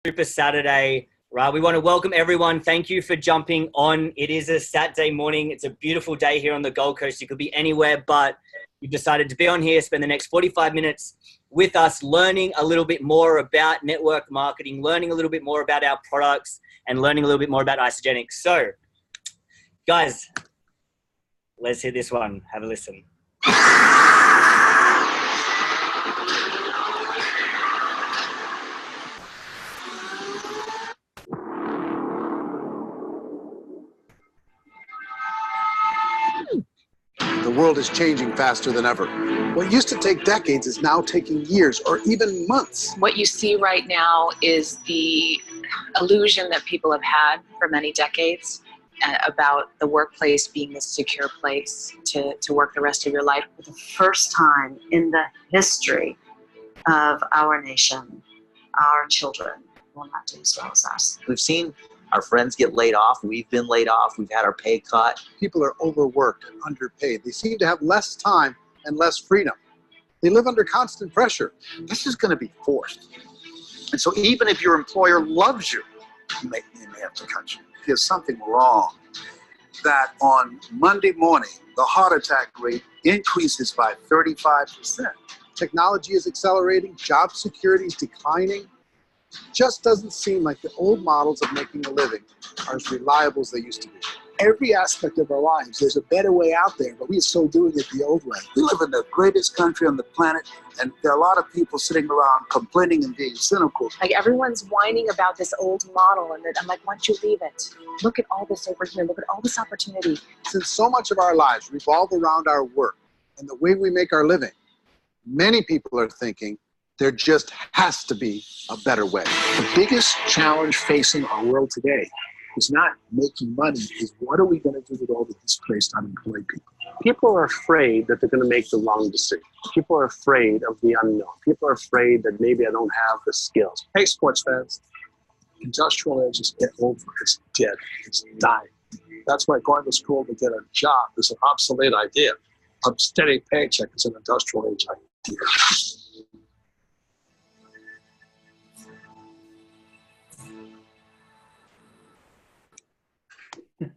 Super Saturday, right? We want to welcome everyone. Thank you for jumping on. It is a Saturday morning. It's a beautiful day here on the Gold Coast. You could be anywhere, but you've decided to be on here, spend the next 45 minutes with us, learning a little bit more about network marketing, learning a little bit more about our products, and learning a little bit more about Isagenix. So, guys, let's hear this one. Have a listen. The world is changing faster than ever. What used to take decades is now taking years or even months. What you see right now is the illusion that people have had for many decades about the workplace being a secure place to work the rest of your life. For the first time in the history of our nation, our children will not do as well as us. We've seen our friends get laid off. We've been laid off. We've had our pay cut. People are overworked and underpaid. They seem to have less time and less freedom. They live under constant pressure. This is going to be forced. And so even if your employer loves you, you may have to cut you. There's something wrong. That on Monday morning, the heart attack rate increases by 35%. Technology is accelerating. Job security is declining. Just doesn't seem like the old models of making a living are as reliable as they used to be. Every aspect of our lives, there's a better way out there, but we're still doing it the old way. We live in the greatest country on the planet, and there are a lot of people sitting around complaining and being cynical. Like, everyone's whining about this old model, and I'm like, why don't you leave it? Look at all this over here. Look at all this opportunity. Since so much of our lives revolve around our work and the way we make our living, many people are thinking there just has to be a better way. The biggest challenge facing our world today is not making money, is what are we going to do with all the displaced unemployed people? People are afraid that they're going to make the wrong decision. People are afraid of the unknown. People are afraid that maybe I don't have the skills. Hey, sports fans, industrial age is over. It's dead. It's dying. That's why going to school to get a job is an obsolete idea. A steady paycheck is an industrial age idea.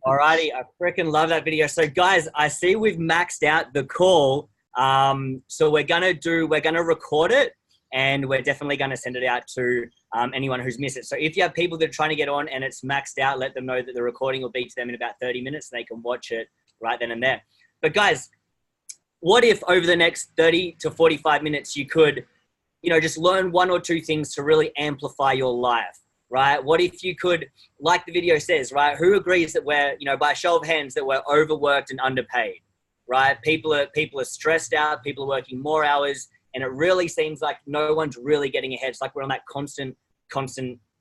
Alrighty, I freaking love that video. So guys, I see we've maxed out the call. So we're gonna record it, and we're definitely gonna send it out to anyone who's missed it. So if you have people that are trying to get on and it's maxed out, let them know that the recording will be to them in about 30 minutes. And they can watch it right then and there. But guys, what if over the next 30 to 45 minutes you could, just learn one or two things to really amplify your life? Right? What if you could, like the video says, right? Who agrees that we're, by a show of hands, that we're overworked and underpaid, right? People are stressed out. People are working more hours, and it really seems like no one's really getting ahead. It's like we're on that constant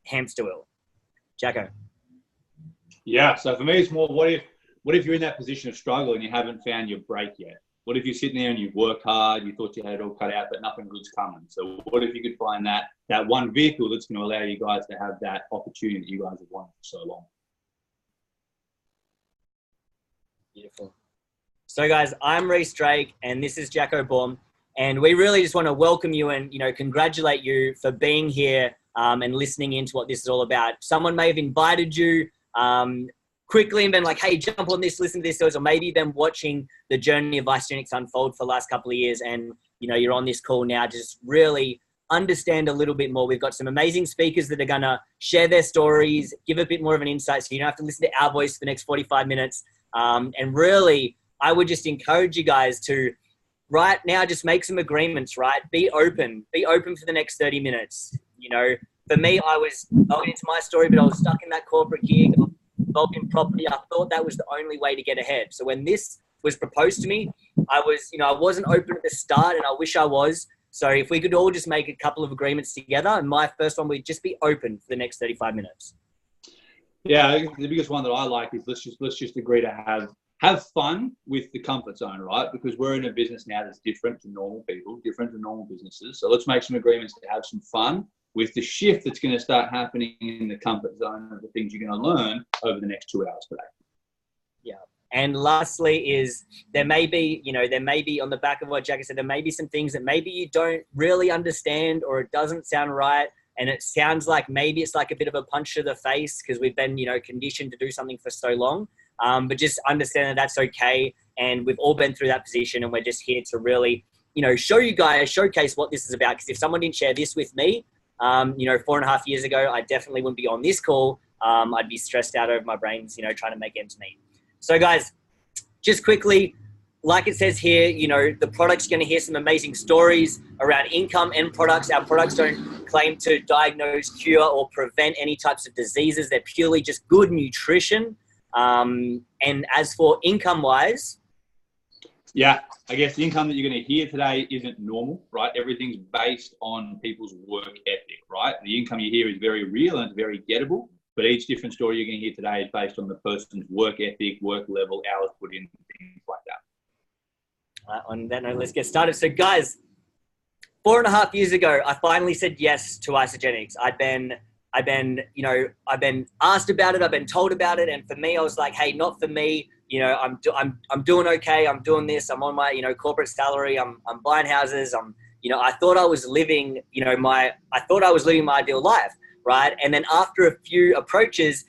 hamster wheel. Jacko. Yeah. So for me, it's more, what if you're in that position of struggle and you haven't found your break yet? What if you're sitting there and you've worked hard, you thought you had it all cut out, but nothing good's coming? So what if you could find that one vehicle that's going to allow you guys to have that opportunity that you guys have wanted for so long? Beautiful. So guys, I'm Reese Drake and this is Jacko Baum, and we really just want to welcome you and, congratulate you for being here and listening into what this is all about. Someone may have invited you quickly and been like, hey, jump on this, listen to this, or maybe been watching the journey of Isagenix unfold for the last couple of years, and you're on this call now to just really understand a little bit more. We've got some amazing speakers that are going to share their stories, give a bit more of an insight, so you don't have to listen to our voice for the next 45 minutes. And really, I would just encourage you guys to right now just make some agreements, right? Be open for the next 30 minutes. For me, I'll get into my story, but I was stuck in that corporate gig, involved in property. I thought that was the only way to get ahead. So when this was proposed to me, I wasn't open at the start, and I wish I was. So if we could all just make a couple of agreements together, and my first one would just be open for the next 35 minutes. Yeah, I think the biggest one that I like is let's just agree to have fun with the comfort zone, right? Because we're in a business now that's different to normal people, different to normal businesses. So let's make some agreements to have some fun with the shift that's going to start happening in the comfort zone of the things you're going to learn over the next 2 hours today. Yeah. And lastly is there may be on the back of what Jacko said, there may be some things that maybe you don't really understand or it doesn't sound right. And it sounds like maybe it's like a bit of a punch to the face because we've been, you know, conditioned to do something for so long. But just understand that that's okay. And we've all been through that position, and we're just here to really, you know, show you guys, showcase what this is about. Because if someone didn't share this with me, you know, 4.5 years ago, I definitely wouldn't be on this call. I'd be stressed out over my brains, you know, trying to make ends meet. So guys, just quickly, like it says here, you know, the product's going to hear some amazing stories around income and products. Our products don't claim to diagnose, cure, or prevent any types of diseases. They're purely just good nutrition. And as for income-wise, yeah, I guess the income that you're going to hear today isn't normal, right? Everything's based on people's work ethic, right? The income you hear is very real and it's very gettable, but each different story you're going to hear today is based on the person's work ethic, work level, hours put in, things like that. On that note, let's get started. So guys, 4.5 years ago, I finally said yes to Isagenix. I've been asked about it. I've been told about it. And for me, I was like, hey, not for me. You know, I'm doing okay. I'm doing this. I'm on my, you know, corporate salary. I'm buying houses. I thought I was living, you know, my ideal life. Right. And then after a few approaches,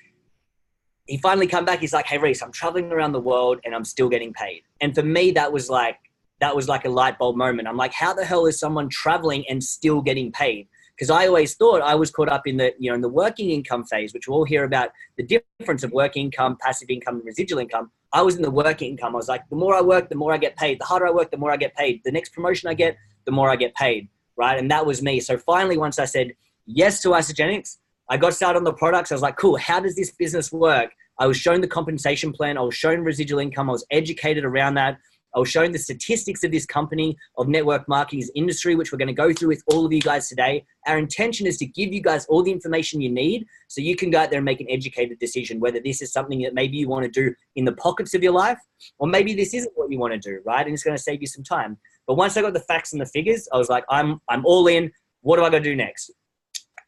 he finally come back. He's like, hey, Reese, I'm traveling around the world and I'm still getting paid. And for me, that was like a light bulb moment. I'm like, how the hell is someone traveling and still getting paid? Because I always thought I was caught up in the, you know, in the working income phase, which we'll all hear about the difference of working income, passive income, and residual income. I was in the working income. I was like, the more I work, the more I get paid. The harder I work, the more I get paid. The next promotion I get, the more I get paid, right? And that was me. So finally, once I said yes to Isagenix, I got started on the products. I was like, cool, how does this business work? I was shown the compensation plan. I was shown residual income. I was educated around that. I was showing the statistics of this company, of network marketing's industry, which we're going to go through with all of you guys today. Our intention is to give you guys all the information you need so you can go out there and make an educated decision, whether this is something that maybe you want to do in the pockets of your life, or maybe this isn't what you want to do, right? And it's going to save you some time. But once I got the facts and the figures, I was like, I'm all in. What do I got to do next?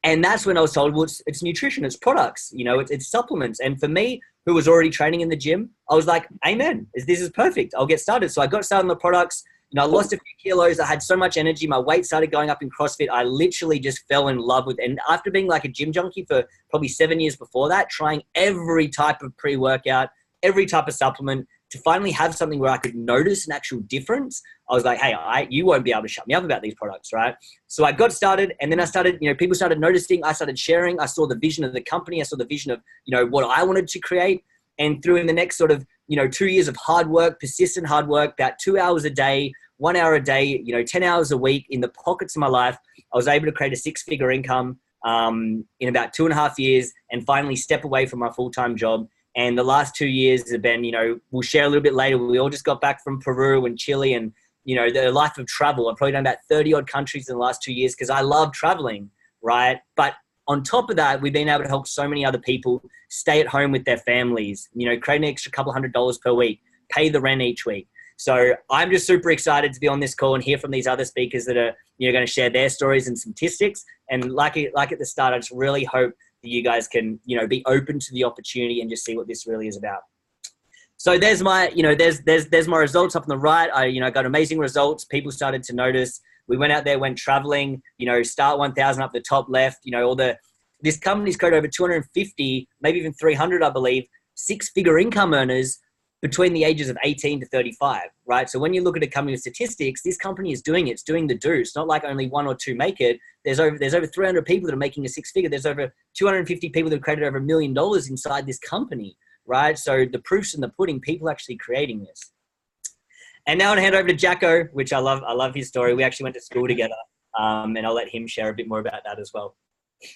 And that's when I was told, well, it's nutrition, it's products, you know, it's supplements. And for me, who was already training in the gym, I was like, amen, this is perfect. I'll get started. So I got started on the products. You know, I lost a few kilos. I had so much energy. My weight started going up in CrossFit. I literally just fell in love with it. And after being like a gym junkie for probably 7 years before that, trying every type of pre-workout, every type of supplement, to finally have something where I could notice an actual difference, I was like, hey, you won't be able to shut me up about these products, right? So I got started, and then I started, you know, people started noticing, I started sharing, I saw the vision of the company, I saw the vision of, you know, what I wanted to create. And through in the next sort of, you know, 2 years of hard work, persistent hard work, about 2 hours a day, 1 hour a day, you know, 10 hours a week in the pockets of my life, I was able to create a 6-figure income in about 2.5 years and finally step away from my full-time job. And the last 2 years have been, you know, we'll share a little bit later. We all just got back from Peru and Chile and, you know, the life of travel. I've probably done about 30 odd countries in the last 2 years because I love traveling, right? But on top of that, we've been able to help so many other people stay at home with their families, you know, create an extra couple $100 per week, pay the rent each week. So I'm just super excited to be on this call and hear from these other speakers that are, you know, going to share their stories and statistics. And like at the start, I just really hope that you guys can, you know, be open to the opportunity and just see what this really is about. So there's my, you know, there's my results up on the right. I got amazing results. People started to notice. We went out there, went traveling, you know, Start 1000 up the top left, you know, this company's got over 250, maybe even 300, I believe, 6-figure income earners between the ages of 18 to 35, right? So when you look at a company with statistics, this company is doing it. It's doing the do. It's not like only 1 or 2 make it. There's over 300 people that are making a 6-figure. There's over 250 people that have created over $1 million inside this company, right? So the proof's in the pudding, people actually creating this. And now I'm gonna hand over to Jacko, which I love his story. We actually went to school together, and I'll let him share a bit more about that as well.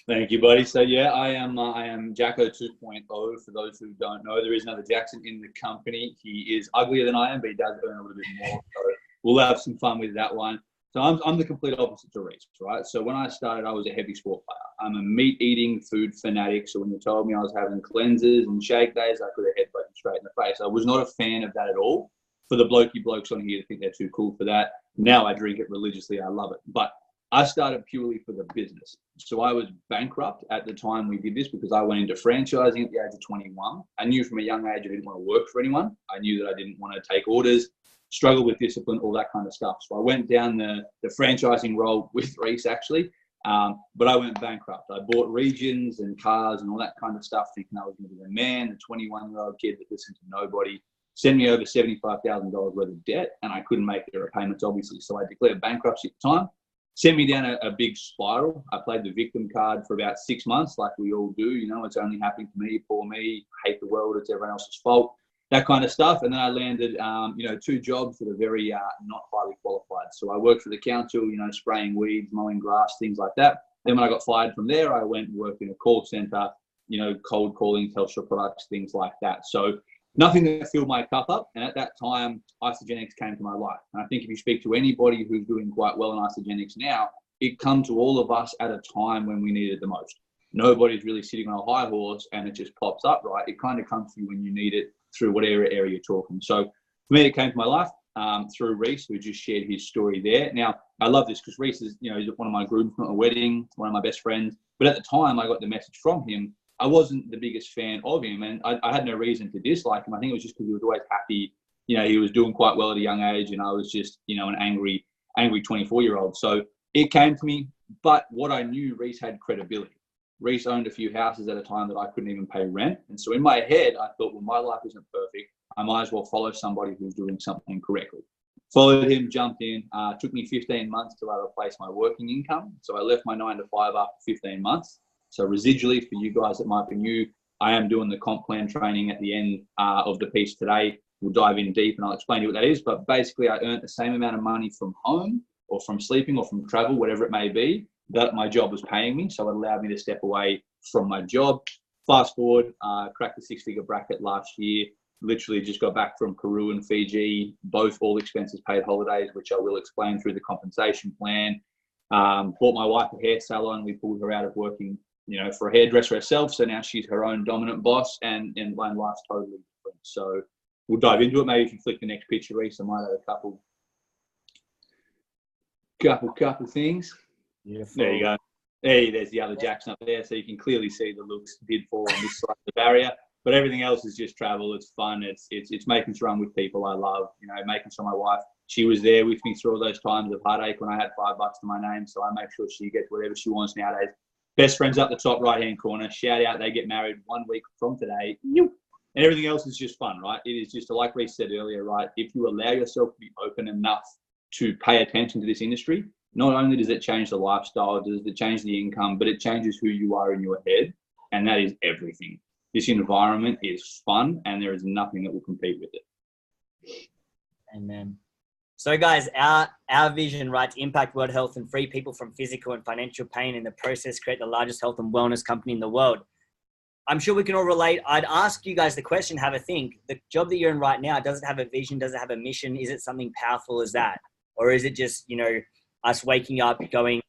Thank you, buddy. So yeah, I am Jacko 2.0. For those who don't know, there is another Jackson in the company. He is uglier than I am, but he does earn a little bit more. So we'll have some fun with that one. So I'm the complete opposite to Reese, right? So when I started, I was a heavy sport player. I'm a meat-eating food fanatic. So when you told me I was having cleanses and shake days, I could have headbutted straight in the face. I was not a fan of that at all. For the blokey blokes on here to think they're too cool for that. Now I drink it religiously. I love it. But I started purely for the business. So I was bankrupt at the time we did this because I went into franchising at the age of 21. I knew from a young age I didn't want to work for anyone. I knew that I didn't want to take orders, struggle with discipline, all that kind of stuff. So I went down the franchising role with Reese actually. But I went bankrupt. I bought regions and cars and all that kind of stuff, thinking I was going to be the man, the 21-year-old kid that listened to nobody, sent me over $75,000 worth of debt, and I couldn't make the repayments, obviously. So I declared bankruptcy at the time. Sent me down a big spiral. I played the victim card for about 6 months, like we all do. You know, it's only happening to me, poor me, hate the world, it's everyone else's fault, that kind of stuff. And then I landed, 2 jobs that are very not highly qualified. So I worked for the council, spraying weeds, mowing grass, things like that. Then when I got fired from there, I went and worked in a call center, cold calling, Telstra products, things like that. So nothing that filled my cup up. And at that time, Isagenix came to my life. And I think if you speak to anybody who's doing quite well in Isagenix now, it comes to all of us at a time when we need it the most. Nobody's really sitting on a high horse and it just pops up, right? It kind of comes to you when you need it through whatever area you're talking. So for me, it came to my life through Reese, who just shared his story there. Now, I love this because Reese is, he's one of my groomsmen at a wedding, one of my best friends. But at the time I got the message from him, I wasn't the biggest fan of him, and I had no reason to dislike him. I think it was just because he was always happy. He was doing quite well at a young age, and I was just, an angry 24-year-old. So it came to me, but what I knew, Reese had credibility. Reese owned a few houses at a time that I couldn't even pay rent. And so in my head, I thought, well, my life isn't perfect. I might as well follow somebody who's doing something correctly. Followed him, jumped in. Took me 15 months till I replaced my working income. So I left my 9 to 5 after 15 months. So residually, for you guys that might be new, I am doing the comp plan training at the end of the piece today. We'll dive in deep and I'll explain to you what that is. But basically, I earned the same amount of money from home or from sleeping or from travel, whatever it may be, that my job was paying me. So it allowed me to step away from my job. Fast forward, cracked the 6-figure bracket last year. Literally just got back from Peru and Fiji, both all expenses paid holidays, which I will explain through the compensation plan. Bought my wife a hair salon. We pulled her out of working for a hairdresser herself. So now she's her own dominant boss and life's totally different. So we'll dive into it. Maybe if you flick the next picture, Reese, I might have a couple things. Beautiful. There you go. Hey, there's the other Jackson up there. So you can clearly see the looks did fall on this side of the barrier, but everything else is just travel. It's fun. It's making sure I'm with people I love, making sure my wife, she was there with me through all those times of heartache when I had $5 to my name. So I make sure she gets whatever she wants nowadays. Best friends up the top right-hand corner. Shout out, they get married 1 week from today. And everything else is just fun, right? It is just, like Reese said earlier, right? If you allow yourself to be open enough to pay attention to this industry, not only does it change the lifestyle, does it change the income, but it changes who you are in your head. And that is everything. This environment is fun and there is nothing that will compete with it. Amen. So guys, our vision, right, to impact world health and free people from physical and financial pain, in the process create the largest health and wellness company in the world. I'm sure we can all relate. I'd ask you guys the question, have a think. The job that you're in right now, does it have a vision? Does it have a mission? Is it something powerful as that? Or is it just, us waking up, going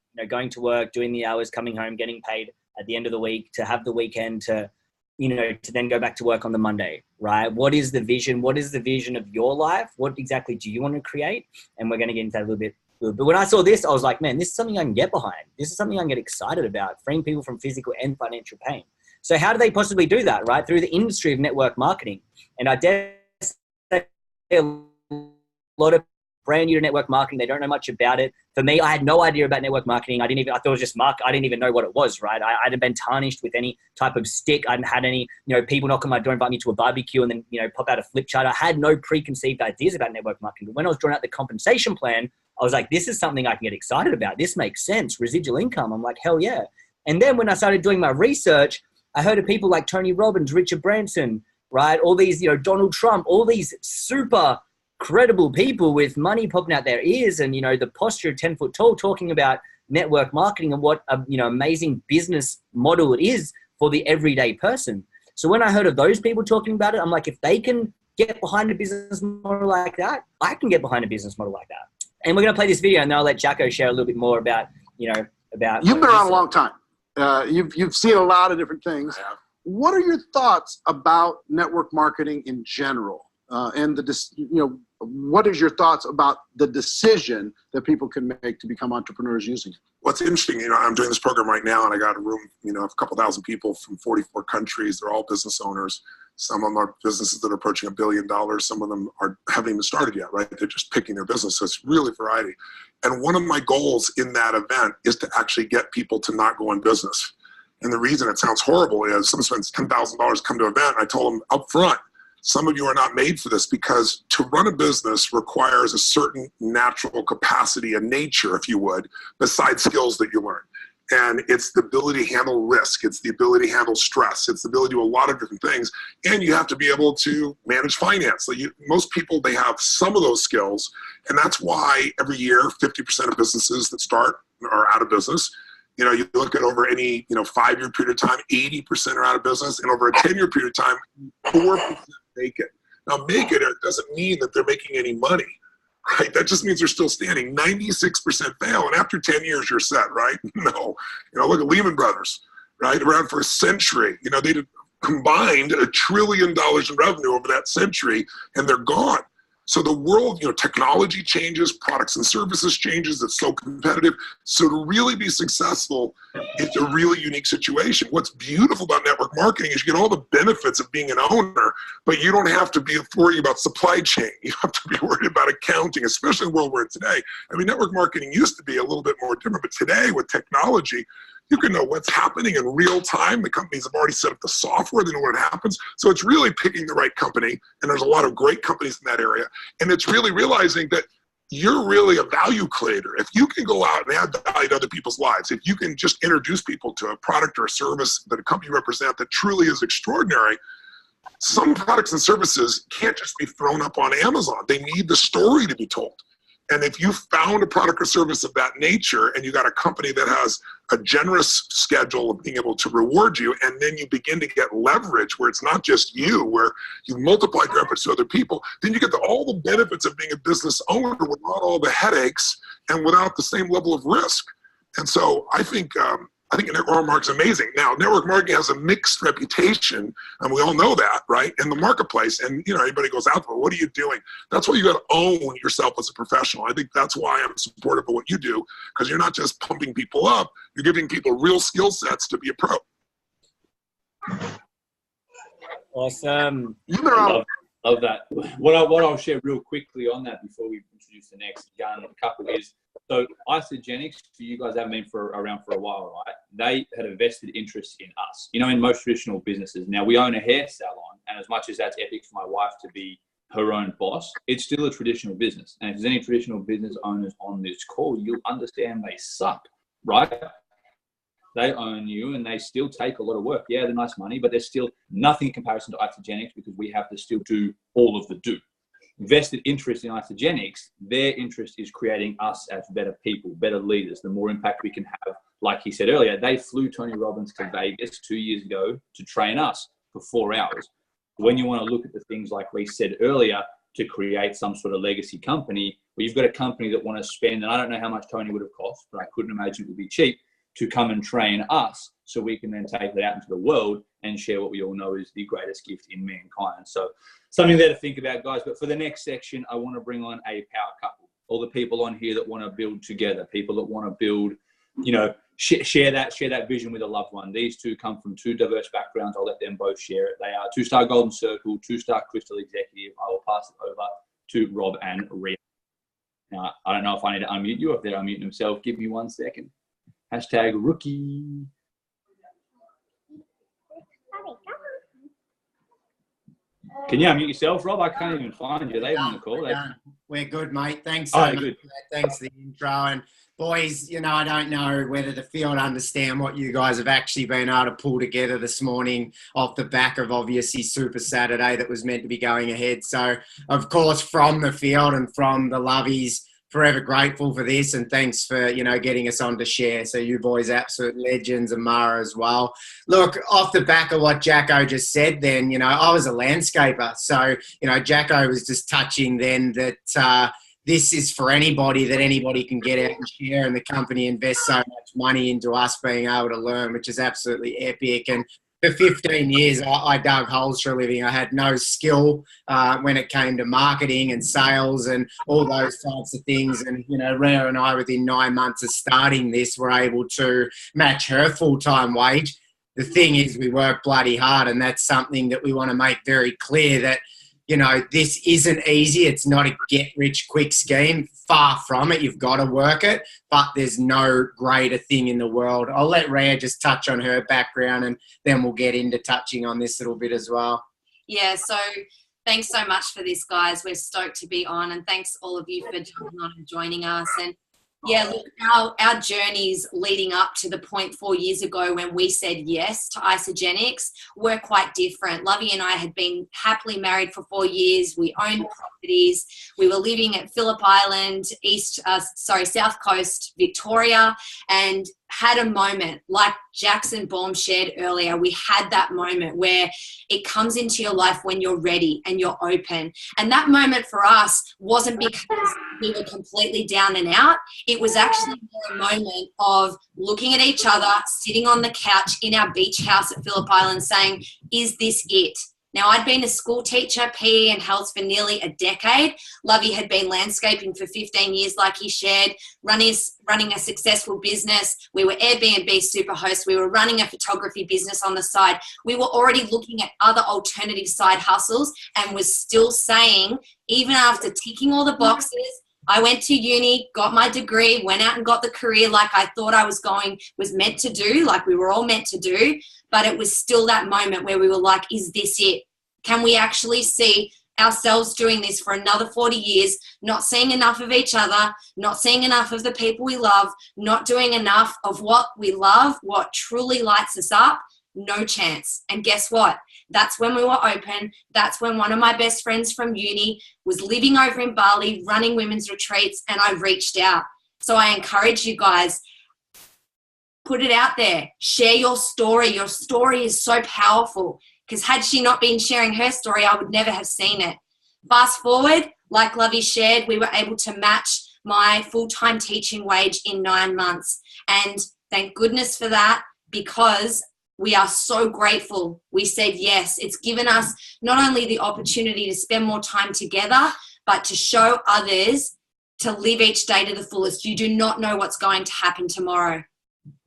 to work, doing the hours, coming home, getting paid at the end of the week, to have the weekend, to then go back to work on the Monday, right? What is the vision? What is the vision of your life? What exactly do you want to create? And we're going to get into that a little bit. But when I saw this, I was like, man, this is something I can get behind. This is something I can get excited about, freeing people from physical and financial pain. So how do they possibly do that, right? Through the industry of network marketing. And I dare say a lot of brand new to network marketing, they don't know much about it. For me, I had no idea about network marketing. I thought it was just I didn't even know what it was, right? I hadn't been tarnished with any type of stick. I hadn't had any, people knock on my door, invite me to a barbecue and then, pop out a flip chart. I had no preconceived ideas about network marketing. But when I was drawing out the compensation plan, I was like, this is something I can get excited about. This makes sense. Residual income. I'm like, hell yeah. And then when I started doing my research, I heard of people like Tony Robbins, Richard Branson, right? All these, Donald Trump, all these super credible people with money popping out their ears and, the posture of 10 foot tall, talking about network marketing and what a, amazing business model it is for the everyday person. So when I heard of those people talking about it, I'm like, if they can get behind a business model like that, I can get behind a business model like that. And we're going to play this video and then I'll let Jacko share a little bit more about, about. You've been around a long time. You've seen a lot of different things. What are your thoughts about network marketing in general? And what is your thoughts about the decision that people can make to become entrepreneurs using it? what's interesting, I'm doing this program right now, and I got a room, a couple thousand people from 44 countries. They're all business owners. Some of them are businesses that are approaching $1 billion. Some of them haven't even started yet, right? They're just picking their business. So it's really variety. And one of my goals in that event is to actually get people to not go in business. And the reason it sounds horrible is someone spends $10,000 to come to an event. I told them up front, some of you are not made for this, because to run a business requires a certain natural capacity and nature, if you would, besides skills that you learn. And it's the ability to handle risk. It's the ability to handle stress. It's the ability to do a lot of different things. And you have to be able to manage finance. So most people, they have some of those skills. And that's why every year, 50% of businesses that start are out of business. You look at over any 5-year period of time, 80% are out of business. And over a 10-year period of time, 4% make it. Now, make it doesn't mean that they're making any money, right? That just means they're still standing. 96% fail, and after 10 years, you're set, right? No. Look at Lehman Brothers, right? Around for a century. They did combined $1 trillion in revenue over that century, and they're gone. So the world, technology changes, products and services changes. It's so competitive. So to really be successful, it's a really unique situation. What's beautiful about network marketing is you get all the benefits of being an owner, but you don't have to be worried about supply chain. You have to be worried about accounting, especially in the world we're in today. Network marketing used to be a little bit more different, but today with technology, you can know what's happening in real time. The companies have already set up the software. They know what happens. So it's really picking the right company. And there's a lot of great companies in that area. And it's really realizing that you're really a value creator. If you can go out and add value to other people's lives, if you can just introduce people to a product or a service that a company represents that truly is extraordinary, some products and services can't just be thrown up on Amazon. They need the story to be told. And if you found a product or service of that nature and you got a company that has a generous schedule of being able to reward you, and then you begin to get leverage where it's not just you, where you multiplied your efforts to other people, then you get all the benefits of being a business owner without all the headaches and without the same level of risk. And so I think network marketing is amazing. Now, network marketing has a mixed reputation, and we all know that, right, in the marketplace. And, anybody goes out, well, what are you doing? That's why you got to own yourself as a professional. I think that's why I'm supportive of what you do, because you're not just pumping people up, you're giving people real skill sets to be a pro. Awesome. Love that. What I'll share real quickly on that before we introduce the next couple is, so Isagenix, for you guys haven't been around for a while, right? They had a vested interest in us. In most traditional businesses, now we own a hair salon, and as much as that's epic for my wife to be her own boss, it's still a traditional business. And if there's any traditional business owners on this call, you'll understand they suck, right? They own you, and they still take a lot of work. Yeah, they're nice money, but there's still nothing in comparison to Isagenix, because we have to still do all of the do. Vested interest in Isagenix, their interest is creating us as better people, better leaders, the more impact we can have. Like he said earlier, they flew Tony Robbins to Vegas 2 years ago to train us for 4 hours. When you want to look at the things like we said earlier, to create some sort of legacy company, where you've got a company that want to spend, and I don't know how much Tony would have cost, but I couldn't imagine it would be cheap, to come and train us so we can then take that out into the world and share what we all know is the greatest gift in mankind. So something there to think about, guys. But for the next section, I want to bring on a power couple. All the people on here that want to build together, people that want to build, share that vision with a loved one. These two come from 2 diverse backgrounds. I'll let them both share it. They are 2-star Golden Circle, 2-star Crystal Executive. I will pass it over to Rob and Rhea. Now, I don't know if I need to unmute you, or if they're unmuting themselves. Give me 1 second. #rookie. Can you unmute yourself, Rob? I can't even find you. They're on the call. We're good, mate. Thanks so much. Good. Thanks for the intro. And boys, I don't know whether the field understand what you guys have actually been able to pull together this morning off the back of obviously Super Saturday that was meant to be going ahead. So, of course, from the field and from the Lovies, forever grateful for this, and thanks for getting us on to share. So you boys, absolute legends, and Mara as well. Look, off the back of what Jacko just said, then I was a landscaper, so Jacko was just touching then that this is for anybody, that anybody can get out and share, and the company invests so much money into us being able to learn, which is absolutely epic. And For 15 years, I dug holes for a living. I had no skill when it came to marketing and sales and all those types of things. And, you know, Rhea and I, within 9 months of starting this, were able to match her full-time wage. The thing is, we work bloody hard, and that's something that we want to make very clear that, you know, this isn't easy. It's not a get-rich-quick scheme. Far from it. You've got to work it, but there's no greater thing in the world. I'll let Rhea just touch on her background, and then we'll get into touching on this little bit as well. Yeah, so thanks so much for this, guys. We're stoked to be on, and thanks all of you for jumping on and joining us. And yeah, look, our journeys leading up to the point 4 years ago when we said yes to Isagenix were quite different. Lovey and I had been happily married for 4 years. We owned properties. We were living at Phillip Island, South Coast, Victoria, and had a moment like Jackson Baum shared earlier. We had that moment where it comes into your life when you're ready and you're open. And that moment for us wasn't because we were completely down and out. It was actually more a moment of looking at each other, sitting on the couch in our beach house at Phillip Island saying, is this it? Now, I'd been a school teacher, PE and health for nearly a decade. Lovey had been landscaping for 15 years, like he shared, running a successful business. We were Airbnb super hosts. We were running a photography business on the side. We were already looking at other alternative side hustles and was still saying, even after ticking all the boxes, I went to uni, got my degree, went out and got the career like I thought I was meant to do, like we were all meant to do. But it was still that moment where we were like, is this it? Can we actually see ourselves doing this for another 40 years, not seeing enough of each other, not seeing enough of the people we love, not doing enough of what we love, what truly lights us up? No chance. And guess what? That's when we were open. That's when one of my best friends from uni was living over in Bali, running women's retreats, and I reached out. So I encourage you guys, put it out there. Share your story. Your story is so powerful, because had she not been sharing her story, I would never have seen it. Fast forward, like Lovey shared, we were able to match my full-time teaching wage in 9 months. And thank goodness for that, because we are so grateful we said yes. It's given us not only the opportunity to spend more time together, but to show others to live each day to the fullest. You do not know what's going to happen tomorrow.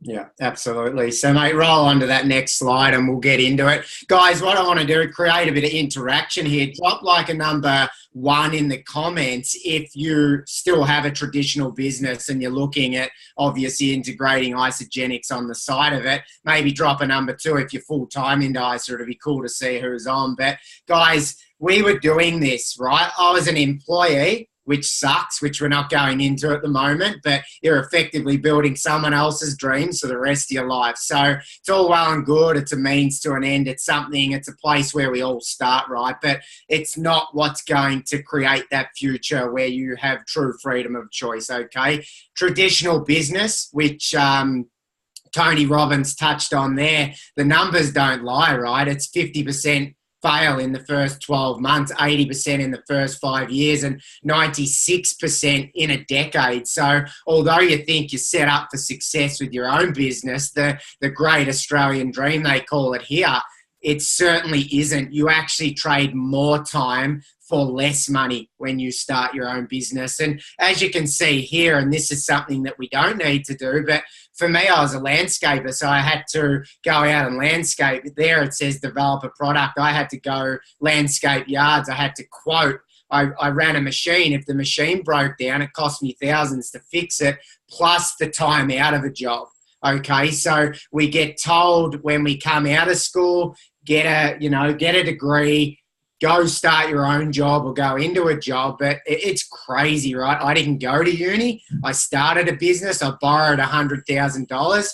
Yeah, absolutely. So, mate, roll on to that next slide and we'll get into it. Guys, what I want to do is create a bit of interaction here. Drop like a number 1 in the comments if you still have a traditional business and you're looking at obviously integrating Isagenix on the side of it. Maybe drop a number 2 if you're full-time into Isa. It'd be cool to see who's on. But, guys, we were doing this, right? I was an employee, which sucks, which we're not going into at the moment, but you're effectively building someone else's dreams for the rest of your life. So it's all well and good. It's a means to an end. It's something, it's a place where we all start, right? But it's not what's going to create that future where you have true freedom of choice, okay? Traditional business, which Tony Robbins touched on there, the numbers don't lie, right? It's 50% fail in the first 12 months, 80% in the first 5 years, and 96% in a decade. So although you think you're set up for success with your own business, the great Australian dream, they call it here, it certainly isn't. You actually trade more time for less money when you start your own business. And as you can see here, and this is something that we don't need to do, but for me, I was a landscaper, so I had to go out and landscape. There it says develop a product. I had to go landscape yards. I had to quote. I ran a machine. If the machine broke down, it cost me thousands to fix it, plus the time out of a job. Okay, so we get told when we come out of school, get a degree, go start your own job or go into a job. But it's crazy, right? I didn't go to uni. I started a business. I borrowed $100,000.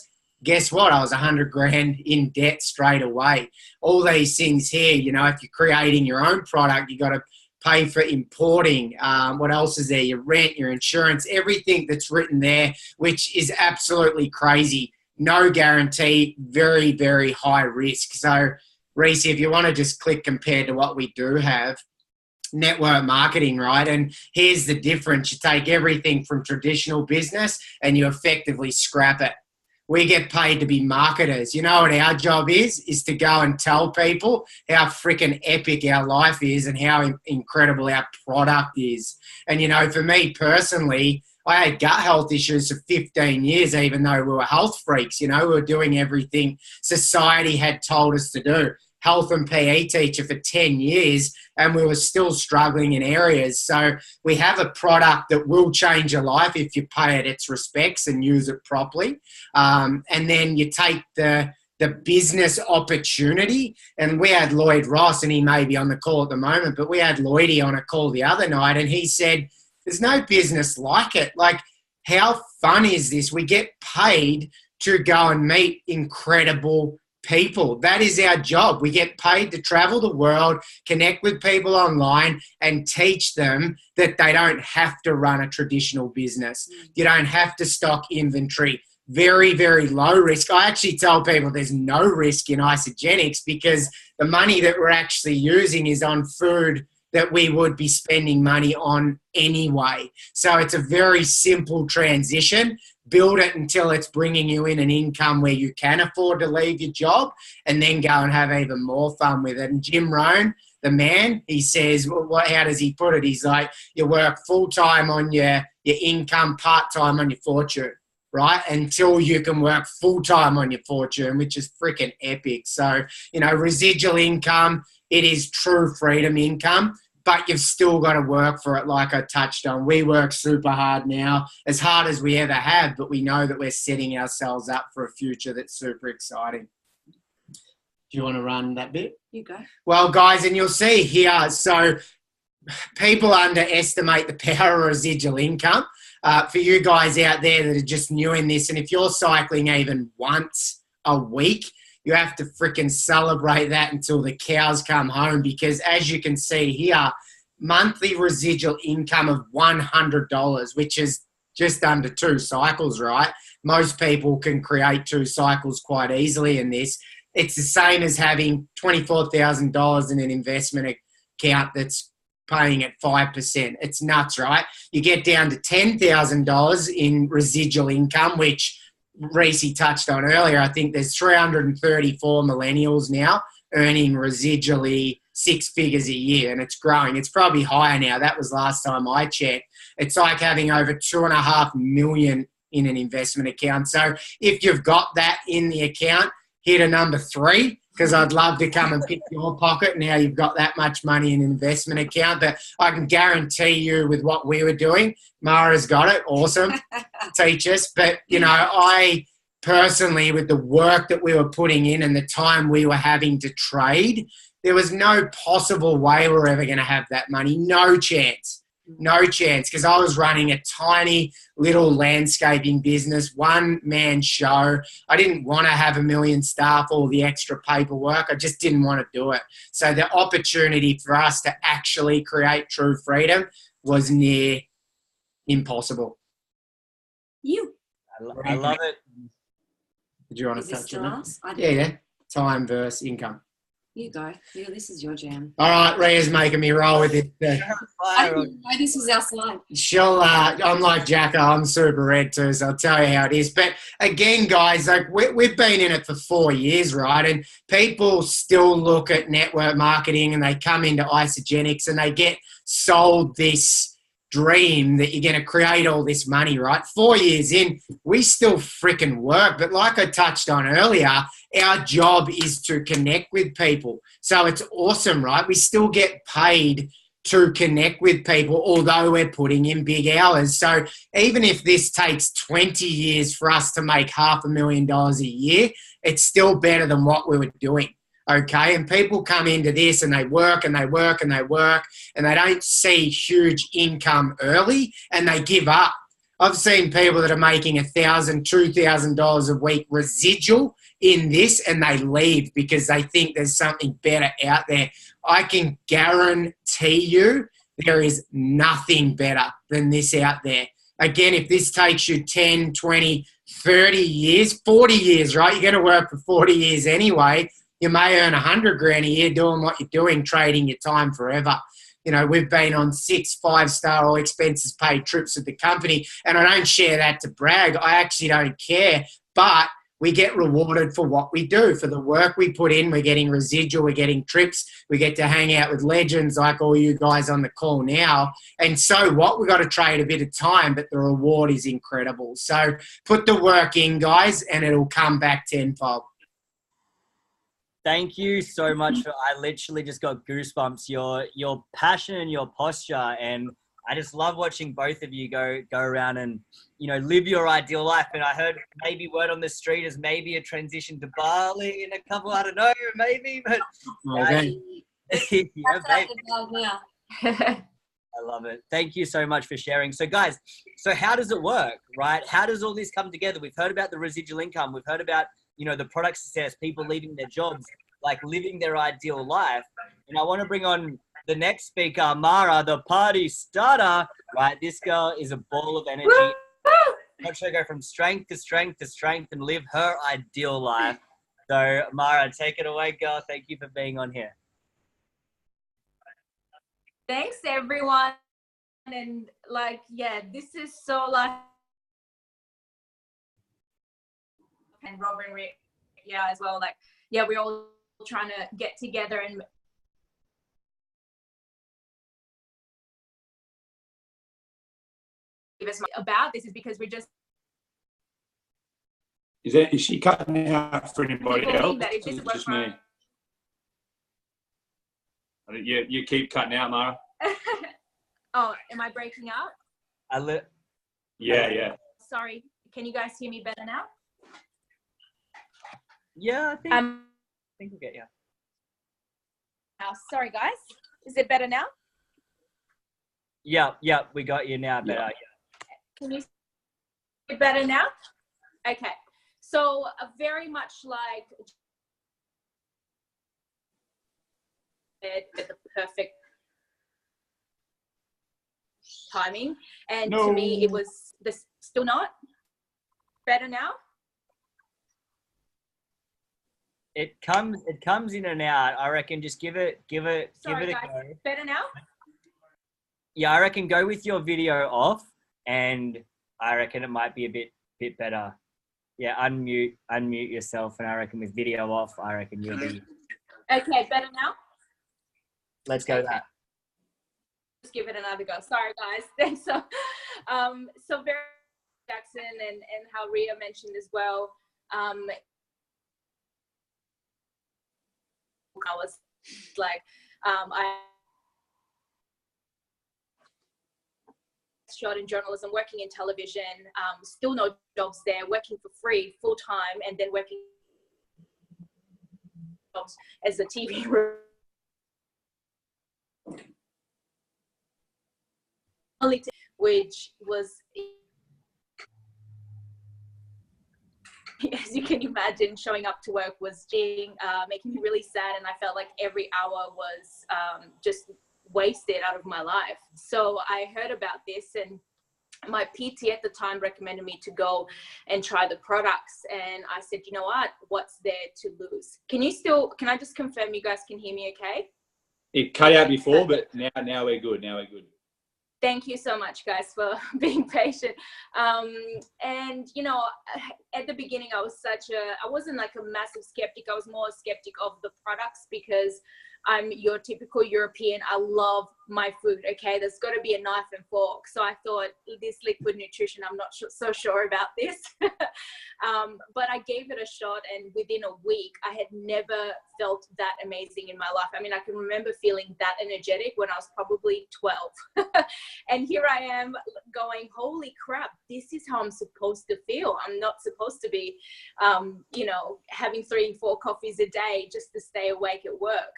Guess what? I was $100,000 in debt straight away. All these things here, if you're creating your own product, you got to pay for importing. What else is there? Your rent, your insurance, everything that's written there, which is absolutely crazy. No guarantee, very, very high risk. So, Reese, if you want to just click compared to what we do have, network marketing, right? And here's the difference. You take everything from traditional business and you effectively scrap it. we get paid to be marketers. You know what our job is to go and tell people how freaking epic our life is and how incredible our product is. And, you know, for me personally, I had gut health issues for 15 years, even though we were health freaks. You know, we were doing everything society had told us to do. Health and PE teacher for 10 years, and we were still struggling in areas. So we have a product that will change your life if you pay it its respects and use it properly. And then you take the business opportunity. And we had Lloyd Ross, and he may be on the call at the moment, but we had Lloydie on a call the other night, and he said, there's no business like it. Like, how fun is this? We get paid to go and meet incredible people. That is our job. We get paid to travel the world, connect with people online, and teach them that they don't have to run a traditional business. You don't have to stock inventory. Very, very low risk. I actually tell people there's no risk in Isagenix because the money that we're actually using is on food that we would be spending money on anyway. So it's a very simple transition. Build it until it's bringing you in an income where you can afford to leave your job, and then go and have even more fun with it. And Jim Rohn, the man, he says, well, how does he put it? He's like, you work full-time on your income, part-time on your fortune, right? Until you can work full-time on your fortune, which is freaking epic. So, you know, residual income, it is true freedom income, but you've still got to work for it, like I touched on. We work super hard now, as hard as we ever have, but we know that we're setting ourselves up for a future that's super exciting. Do you want to run that bit? You go. Well, guys, and you'll see here, so people underestimate the power of residual income. For you guys out there that are just new in this, and if you're cycling even once a week, you have to freaking celebrate that until the cows come home, because as you can see here, monthly residual income of $100, which is just under 2 cycles, right? Most people can create 2 cycles quite easily in this. It's the same as having $24,000 in an investment account that's paying at 5%. It's nuts, right? You get down to $10,000 in residual income, which Reese touched on earlier. I think there's 334 millennials now earning residually 6 figures a year, and it's growing. It's probably higher now. That was last time I checked. It's like having over 2.5 million in an investment account. So if you've got that in the account, hit a number 3, because I'd love to come and pick your pocket now you've got that much money in an investment account. But I can guarantee you with what we were doing, Mara's got it. Awesome. Teach us. But, you know, I personally, with the work that we were putting in and the time we were having to trade, there was no possible way we're ever going to have that money. No chance. No chance, because I was running a tiny little landscaping business, one-man show. I didn't want to have 1 million staff, all the extra paperwork. I just didn't want to do it. So the opportunity for us to actually create true freedom was near impossible. I love it. Did you want to Is touch this on still that? us? Yeah. Time versus income. You go. Yeah, this is your jam. All right, Rhea's making me roll with it. I didn't know this was our slide. She'll, I'm like Jacko, I'm super red too, so I'll tell you how it is. But again, guys, like we've been in it for 4 years, right? And people still look at network marketing and they come into Isagenix and they get sold this dream that you're going to create all this money, right? 4 years in, we still freaking work. But like I touched on earlier, our job is to connect with people. So it's awesome, right? We still get paid to connect with people, although we're putting in big hours. So even if this takes 20 years for us to make $500,000 a year, it's still better than what we were doing. Okay, and people come into this and they work and they work and they work and they don't see huge income early and they give up. I've seen people that are making $1,000, $2,000 a week residual in this and they leave because they think there's something better out there. I can guarantee you there is nothing better than this out there. Again, if this takes you 10, 20, 30 years, 40 years, right? You're going to work for 40 years anyway. You may earn $100,000 a year doing what you're doing, trading your time forever. You know, we've been on 6 5-star all expenses paid trips with the company, and I don't share that to brag. I actually don't care. But We get rewarded for what we do, for the work we put in. We're getting residual, we're getting trips, we get to hang out with legends like all you guys on the call now. And so what? We've got to trade a bit of time, but the reward is incredible. So put the work in, guys, and it'll come back tenfold. Thank you so much. I literally just got goosebumps. Your passion and your posture, and I just love watching both of you go around and, you know, live your ideal life. And I heard maybe word on the street is maybe a transition to Bali in a couple, I don't know, maybe, but Okay. yeah, baby. I love it. Thank you so much for sharing. So guys, so how does it work, right? How does all this come together? We've heard about the residual income. We've heard about, you know, the product success, people leaving their jobs, like living their ideal life. And I want to bring on the next speaker, Mara, the party starter, right? This girl is a ball of energy. Watch her go from strength to strength to strength and live her ideal life. So Mara, take it away, girl. Thank you for being on here. Thanks, everyone. And like, yeah, this is so like, and Robin, yeah, as well. Like, yeah, we're all trying to get together and about this is because we just is she cutting out for anybody else? That if this It's just me. You keep cutting out, Mara. Oh, am I breaking up? Yeah. Sorry, can you guys hear me better now? Yeah, I think we'll get you. Sorry, guys. Is it better now? Yeah, we got you now better. Yeah. Can you see it better now? Okay. So very much like the perfect timing, and to me it was still not better now. It comes in and out. I reckon just give it Sorry, a guys. go. Better now? Yeah, I reckon go with your video off, and I reckon it might be a bit better. Yeah, unmute yourself, and I reckon with video off, I reckon you'll be. Okay, better now? Let's go that. Just give it another go. Sorry, guys. Thanks. So very Jackson and how Ria mentioned as well. I was like, I shot in journalism, working in television, still no jobs there, working for free full time, and then working jobs as a TV which was, as you can imagine, showing up to work was making me really sad, and I felt like every hour was just wasted out of my life. So I heard about this, and my PT at the time recommended me to go and try the products, and I said, you know what's there to lose? Can I just confirm you guys can hear me okay? It cut out before, but now we're good. Thank you so much, guys, for being patient. And, you know, at the beginning, I wasn't like a massive skeptic. I was more a skeptic of the products because I'm your typical European. I love my food, okay? There's got to be a knife and fork. So I thought this liquid nutrition, I'm not so sure about this. But I gave it a shot, and within a week, I had never felt that amazing in my life. I mean, I can remember feeling that energetic when I was probably 12. And here I am going, holy crap, this is how I'm supposed to feel. I'm not supposed to be, you know, having 3 and 4 coffees a day just to stay awake at work.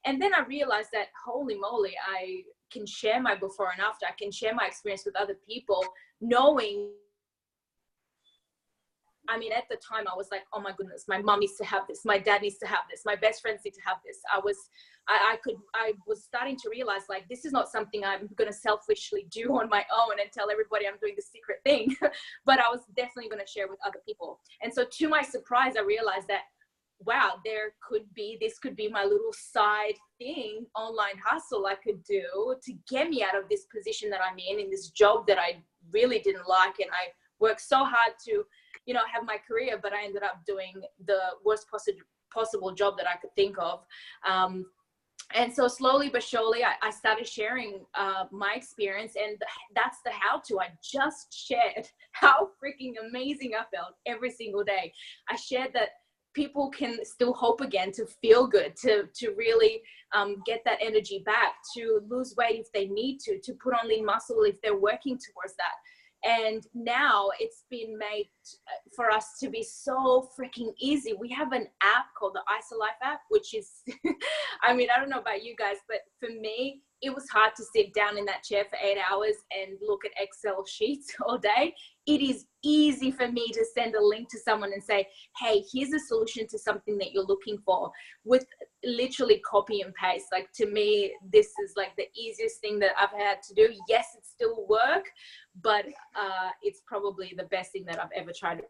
And then I realized that, holy moly, I can share my before and after. I can share my experience with other people, knowing, I mean, at the time I was like, oh my goodness, my mom needs to have this. My dad needs to have this. My best friends need to have this. I was starting to realize, like, this is not something I'm going to selfishly do on my own and tell everybody I'm doing the secret thing, but I was definitely going to share with other people. And so to my surprise, I realized that, wow, this could be my little side thing, online hustle I could do to get me out of this position that I'm in this job that I really didn't like. And I worked so hard to you know, have my career, but I ended up doing the worst possible job that I could think of. And so slowly but surely, I started sharing my experience, and that's the how-to. I just shared how freaking amazing I felt every single day. I shared that people can still hope again, to feel good, to really get that energy back, to lose weight if they need to put on lean muscle if they're working towards that. And now it's been made for us to be so freaking easy. We have an app called the Isolife app, which is, I mean, I don't know about you guys, but for me, it was hard to sit down in that chair for 8 hours and look at Excel sheets all day. It is easy for me to send a link to someone and say, hey, here's a solution to something that you're looking for, with literally copy and paste. Like, to me, this is like the easiest thing that I've had to do. Yes, it's still work, but it's probably the best thing that I've ever tried.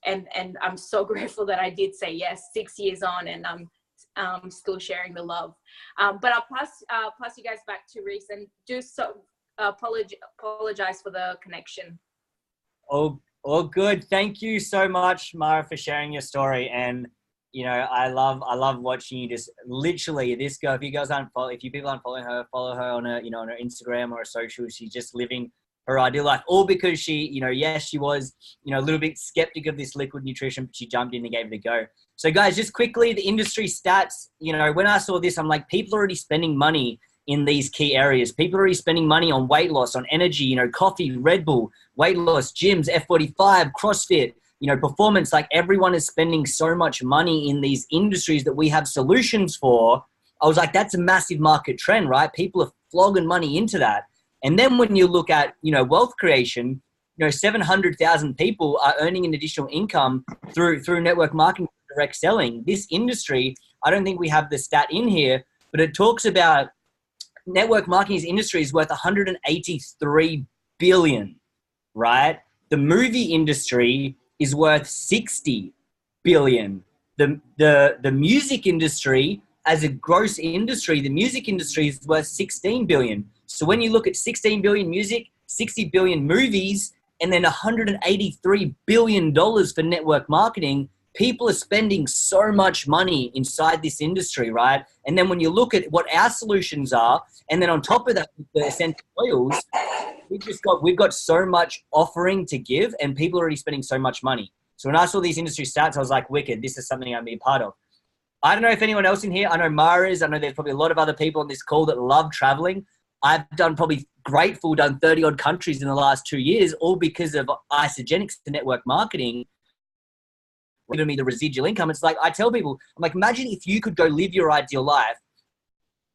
And I'm so grateful that I did say yes 6 years on, and I'm still sharing the love. But I'll pass you guys back to Reese, and do so apologize for the connection. All good. Thank you so much, Mara, for sharing your story. And you know, I love watching you just literally, this girl, if you people aren't following her, follow her on her, you know, on her Instagram or her social. She's just living her ideal life, all because she, you know, yes, she was, you know, a little bit skeptic of this liquid nutrition, but she jumped in and gave it a go. So guys, just quickly, the industry stats, you know, when I saw this, I'm like, people are already spending money in these key areas. People are already spending money on weight loss, on energy, you know, coffee, Red Bull, weight loss, gyms, F45, CrossFit, you know, performance. Like, everyone is spending so much money in these industries that we have solutions for. I was like, that's a massive market trend, right? People are flogging money into that. And then when you look at, you know, wealth creation, you know, 700,000 people are earning an additional income through network marketing, direct selling. This industry, I don't think we have the stat in here, but it talks about network marketing industry is worth 183 billion, right? The movie industry is worth 60 billion. The music industry, as a gross industry, the music industry is worth 16 billion. So when you look at 16 billion music, 60 billion movies, and then $183 billion for network marketing, people are spending so much money inside this industry, right? And then when you look at what our solutions are, and then on top of that, the essential oils, we've got so much offering to give, and people are already spending so much money. So when I saw these industry stats, I was like, wicked, this is something I'm being part of. I don't know if anyone else in here, I know Mara is, I know there's probably a lot of other people on this call that love traveling. I've done 30 odd countries in the last 2 years, all because of Isagenix network marketing. Giving me the residual income. It's like, I tell people, I'm like, imagine if you could go live your ideal life,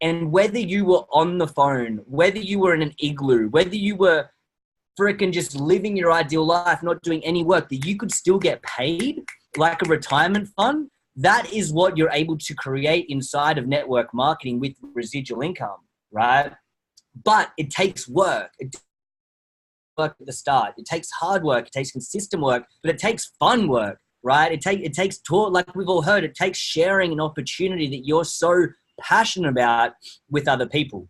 and whether you were on the phone, whether you were in an igloo, whether you were freaking just living your ideal life, not doing any work, that you could still get paid like a retirement fund. That is what you're able to create inside of network marketing with residual income, right? But it takes work. It takes work at the start. It takes hard work. It takes consistent work, but it takes fun work, right? It takes talk, like we've all heard, it takes sharing an opportunity that you're so passionate about with other people.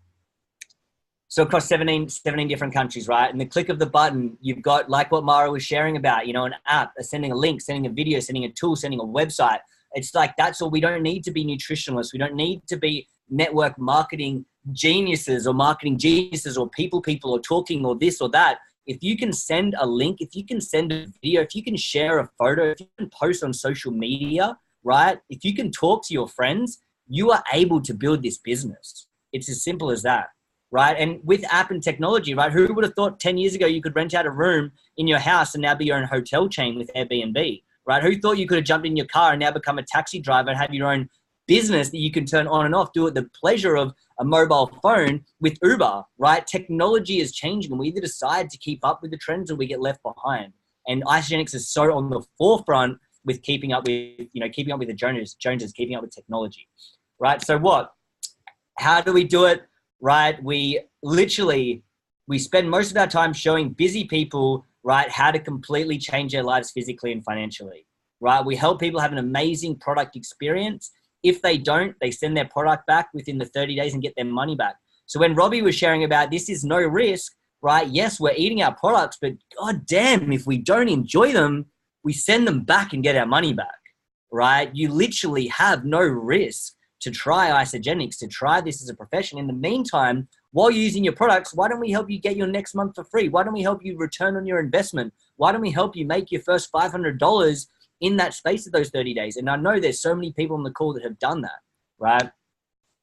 So across 17 different countries, right? And the click of the button, you've got, like what Mara was sharing about, you know, an app, sending a link, sending a video, sending a tool, sending a website. It's like, that's all. We don't need to be nutritionalists. We don't need to be network marketing geniuses or marketing geniuses or people or talking or this or that. If you can send a link, if you can send a video, if you can share a photo, if you can post on social media, right? If you can talk to your friends, you are able to build this business. It's as simple as that, right? And with app and technology, right? Who would have thought 10 years ago you could rent out a room in your house and now be your own hotel chain with Airbnb, right? Who thought you could have jumped in your car and now become a taxi driver and have your own business that you can turn on and off, do at the pleasure of a mobile phone with Uber, right? Technology is changing, and we either decide to keep up with the trends or we get left behind. And Isagenix is so on the forefront with keeping up with the Joneses, keeping up with technology, right? So how do we do it, right? We spend most of our time showing busy people, right, how to completely change their lives physically and financially, right? We help people have an amazing product experience. If they don't, they send their product back within the 30 days and get their money back. So when Robbie was sharing about this is no risk, right? Yes, we're eating our products, but God damn, if we don't enjoy them, we send them back and get our money back, right? You literally have no risk to try Isagenix, to try this as a profession. In the meantime, while you're using your products, why don't we help you get your next month for free? Why don't we help you return on your investment? Why don't we help you make your first $500 in that space of those 30 days? And I know there's so many people on the call that have done that, right?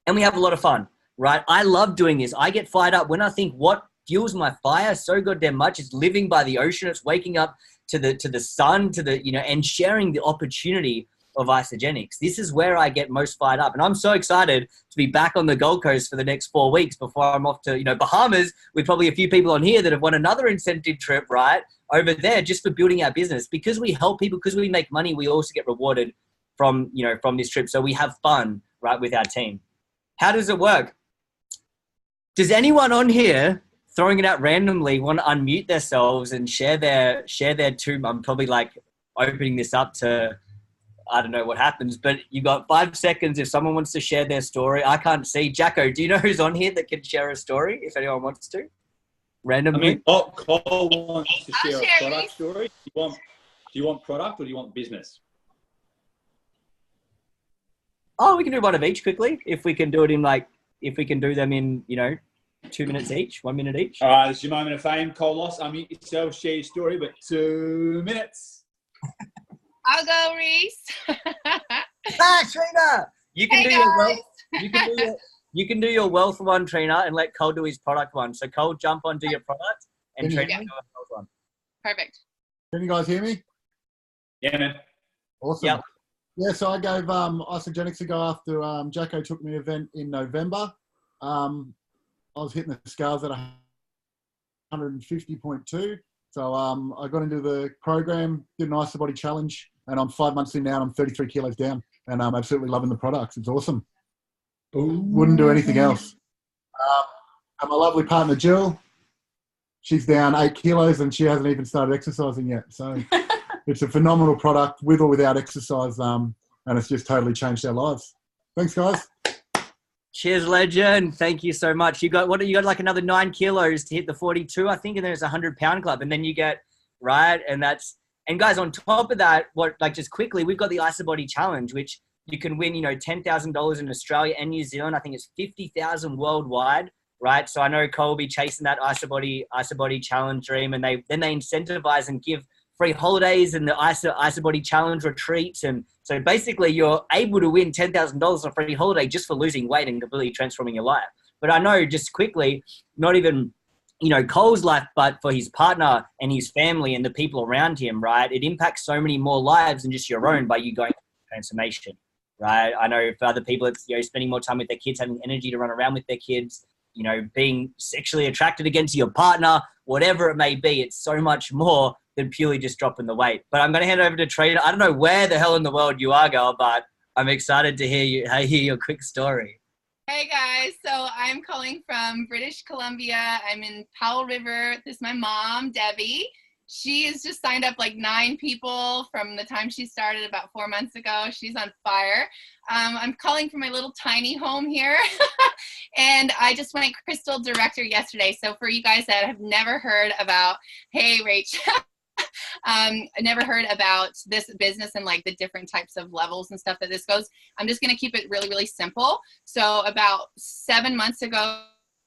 And we have a lot of fun, right? I love doing this. I get fired up when I think what fuels my fire so goddamn much is living by the ocean. It's waking up to the sun, and sharing the opportunity of Isagenix. This is where I get most fired up. And I'm so excited to be back on the Gold Coast for the next 4 weeks before I'm off to, Bahamas with probably a few people on here that have won another incentive trip, right? Over there just for building our business. Because we help people, because we make money, we also get rewarded from this trip. So we have fun, right, with our team. How does it work? Does anyone on here, throwing it out randomly, want to unmute themselves and share their two? I'm probably like opening this up to, I don't know what happens, but you got 5 seconds if someone wants to share their story. I can't see. Jacko, do you know who's on here that can share a story if anyone wants to? Randomly? Cole wants to share a product story. Do you want product or do you want business? Oh, we can do one of each quickly. If we can do it in if we can do them in, 2 minutes each, 1 minute each. All right, this is your moment of fame. Cole Loss, unmute yourself, share your story, but 2 minutes. I'll go, Reese. Trina! You can do your wealth. You can do your wealth one, Trina, and let Cole do his product one. So Cole, jump on, do your product, and Trina go Cole's one. Perfect. Can you guys hear me? Yeah, man. Awesome. Yep. Yeah, so I gave Isagenix a go after Jacko took me an event in November. I was hitting the scales at 150.2. So I got into the program, did an Isa Body challenge, and I'm 5 months in now and I'm 33 kilos down. And I'm absolutely loving the products. It's awesome. Ooh. Wouldn't do anything else. And my lovely partner, Jill, she's down 8 kilos and she hasn't even started exercising yet. So it's a phenomenal product with or without exercise. And it's just totally changed our lives. Thanks, guys. Cheers, legend. Thank you so much. You got like another 9 kilos to hit the 42, I think, and then it's a 100-pound club. And then you get, right, and guys, on top of that, just quickly, we've got the Isa Body Challenge, which you can win, $10,000 in Australia and New Zealand. I think it's 50,000 worldwide, right? So I know Cole will be chasing that Isa Body Challenge dream, and they incentivize and give free holidays and the Isa Body Challenge retreats. And so basically you're able to win $10,000 on a free holiday just for losing weight and completely transforming your life. But I know, just quickly, not even, Cole's life, but for his partner and his family and the people around him, right? It impacts so many more lives than just your own by you going through transformation, right? I know for other people, it's, spending more time with their kids, having energy to run around with their kids, being sexually attracted again to your partner, whatever it may be. It's so much more than purely just dropping the weight. But I'm going to hand it over to Trina. I don't know where the hell in the world you are, girl, but I'm excited to hear your quick story. Hey guys, so I'm calling from British Columbia. I'm in Powell River. This is my mom, Debbie. She has just signed up like 9 people from the time she started about 4 months ago. She's on fire. I'm calling from my little tiny home here. And I just went Crystal Director yesterday. So for you guys that have never heard about, hey, Rach, I never heard about this business and like the different types of levels and stuff that this goes. I'm just going to keep it really, really simple. So about 7 months ago,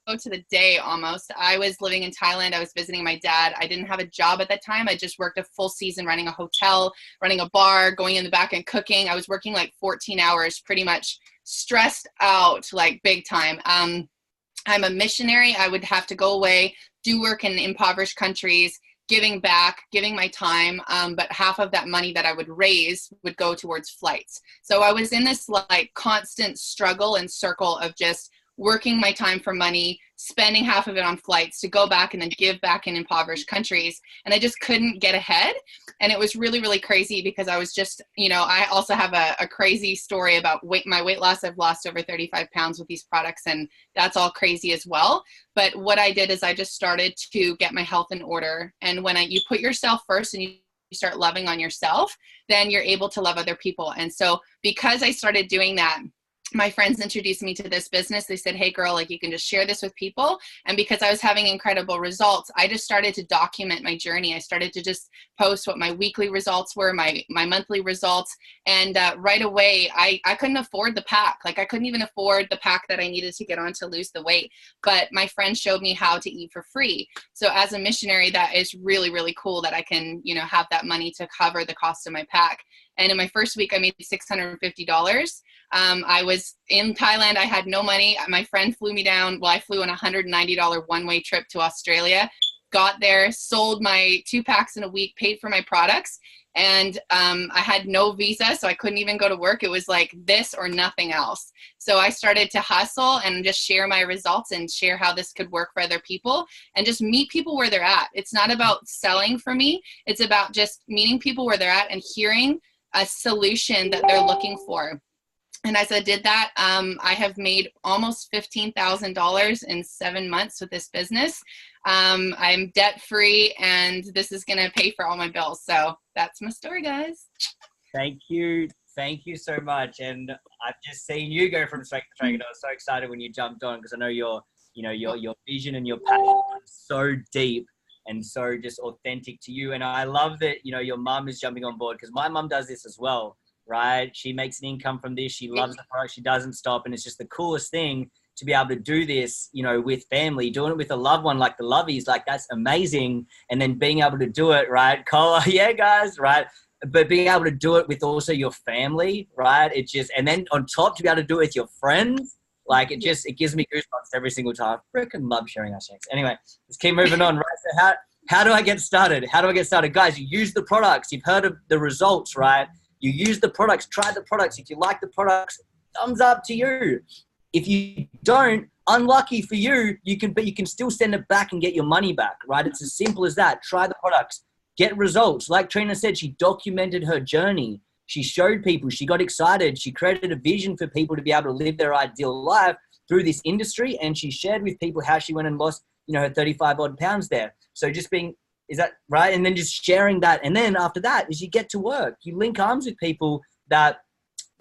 to the day almost, I was living in Thailand. I was visiting my dad. I didn't have a job at that time. I just worked a full season running a hotel, running a bar, going in the back and cooking. I was working like 14 hours, pretty much stressed out, like big time. I'm a missionary. I would have to go away, do work in impoverished countries, giving back, giving my time, but half of that money that I would raise would go towards flights. So I was in this like constant struggle and circle of just working my time for money, spending half of it on flights to go back and then give back in impoverished countries. And I just couldn't get ahead. And it was really, really crazy because I was just, I also have a crazy story about my weight loss. I've lost over 35 pounds with these products, and that's all crazy as well. But what I did is I just started to get my health in order. And when you put yourself first and you start loving on yourself, then you're able to love other people. And so because I started doing that, my friends introduced me to this business. They said, hey girl, like you can just share this with people. And because I was having incredible results, I just started to document my journey. I started to just post what my weekly results were, my monthly results. And right away, I couldn't afford the pack. Like I couldn't even afford the pack that I needed to get on to lose the weight. But my friend showed me how to eat for free. So as a missionary, that is really, really cool that I can, you know, have that money to cover the cost of my pack. And in my first week, I made $650. I was in Thailand. I had no money. My friend flew me down. Well, I flew on a $190 one-way trip to Australia, got there, sold my 2 packs in a week, paid for my products. And I had no visa, so I couldn't even go to work. It was like this or nothing else. So I started to hustle and just share my results and share how this could work for other people and just meet people where they're at. It's not about selling for me. It's about just meeting people where they're at and hearing a solution that they're looking for. And as I did that, I have made almost $15,000 in 7 months with this business. I'm debt free, and this is going to pay for all my bills. So that's my story, guys. Thank you so much. And I've just seen you go from strength to strength. I was so excited when you jumped on, because I know your vision and your passion are so deep and so just authentic to you. And I love that, you know, your mum is jumping on board, because my mum does this as well, right? She makes an income from this. She loves the product. She doesn't stop. And it's just the coolest thing to be able to do this, you know, with family, doing it with a loved one like the Lovies, like that's amazing. And then being able to do it, right? Cole, yeah, guys, right? But being able to do it with also your family, right? It just, and then on top to be able to do it with your friends, like it gives me goosebumps every single time. I freaking love sharing our things. Anyway, let's keep moving on, right? So how do I get started? How do I get started? Guys, you use the products. You've heard of the results, right? You use the products, try the products. If you like the products, thumbs up to you. If you don't, unlucky for you, you can still send it back and get your money back, right? It's as simple as that. Try the products, get results. Like Trina said, she documented her journey. She showed people, she got excited. She created a vision for people to be able to live their ideal life through this industry. And she shared with people how she went and lost, you know, her 35 odd pounds there. So just being, is that right? And then just sharing that. And then after that is you get to work. You link arms with people that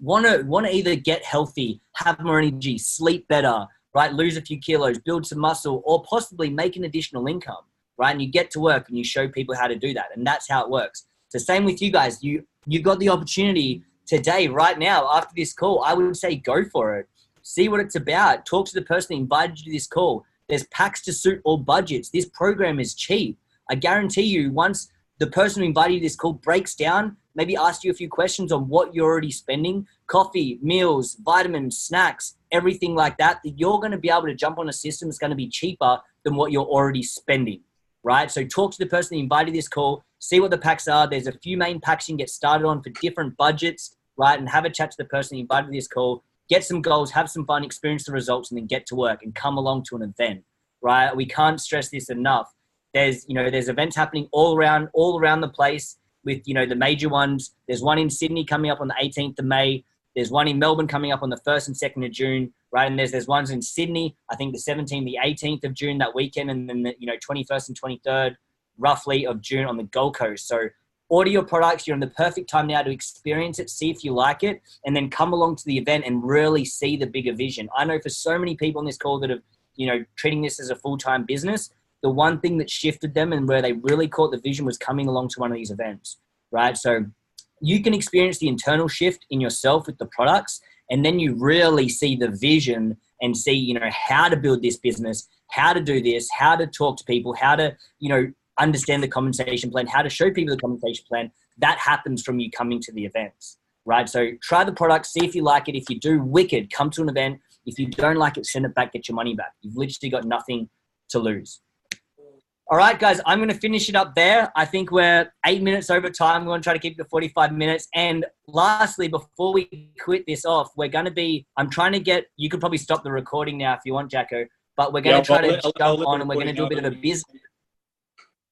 want to either get healthy, have more energy, sleep better, right? Lose a few kilos, build some muscle, or possibly make an additional income, right? And you get to work and you show people how to do that. And that's how it works. So same with you guys. You got the opportunity today, right now, after this call. I would say go for it. See what it's about. Talk to the person that invited you to this call. There's packs to suit all budgets. This program is cheap. I guarantee you, once the person who invited you to this call breaks down, maybe ask you a few questions on what you're already spending, coffee, meals, vitamins, snacks, everything like that, that you're going to be able to jump on a system that's going to be cheaper than what you're already spending, right? So talk to the person that invited this call, see what the packs are. There's a few main packs you can get started on for different budgets, right? And have a chat to the person that invited this call, get some goals, have some fun, experience the results, and then get to work and come along to an event, right? We can't stress this enough. There's events happening all around the place with, you know, the major ones. There's one in Sydney coming up on the 18th of May. There's one in Melbourne coming up on the 1st and 2nd of June, right? And there's ones in Sydney, I think the 17th, the 18th of June that weekend, and then the, 21st and 23rd, roughly, of June on the Gold Coast. So order your products. You're in the perfect time now to experience it, see if you like it, and then come along to the event and really see the bigger vision. I know for so many people on this call that have, treating this as a full-time business, the one thing that shifted them and where they really caught the vision was coming along to one of these events, right? So you can experience the internal shift in yourself with the products, and then you really see the vision and see, how to build this business, how to do this, how to talk to people, how to, understand the compensation plan, how to show people the compensation plan. That happens from you coming to the events, right? So try the product, see if you like it. If you do, wicked, come to an event. If you don't like it, send it back, get your money back. You've literally got nothing to lose. All right, guys, I'm going to finish it up there. I think we're 8 minutes over time. We're going to try to keep it to 45 minutes. And lastly, before we quit this off, I'm trying to get, you could probably stop the recording now if you want, Jacko, but we're going to try to jump on and we're going to do a bit of a business.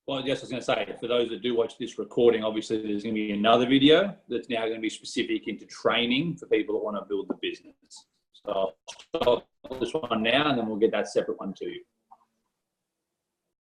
Well, yes, I was going to say, for those that do watch this recording, obviously there's going to be another video that's now going to be specific into training for people that want to build the business. So I'll stop this one now and then we'll get that separate one to you.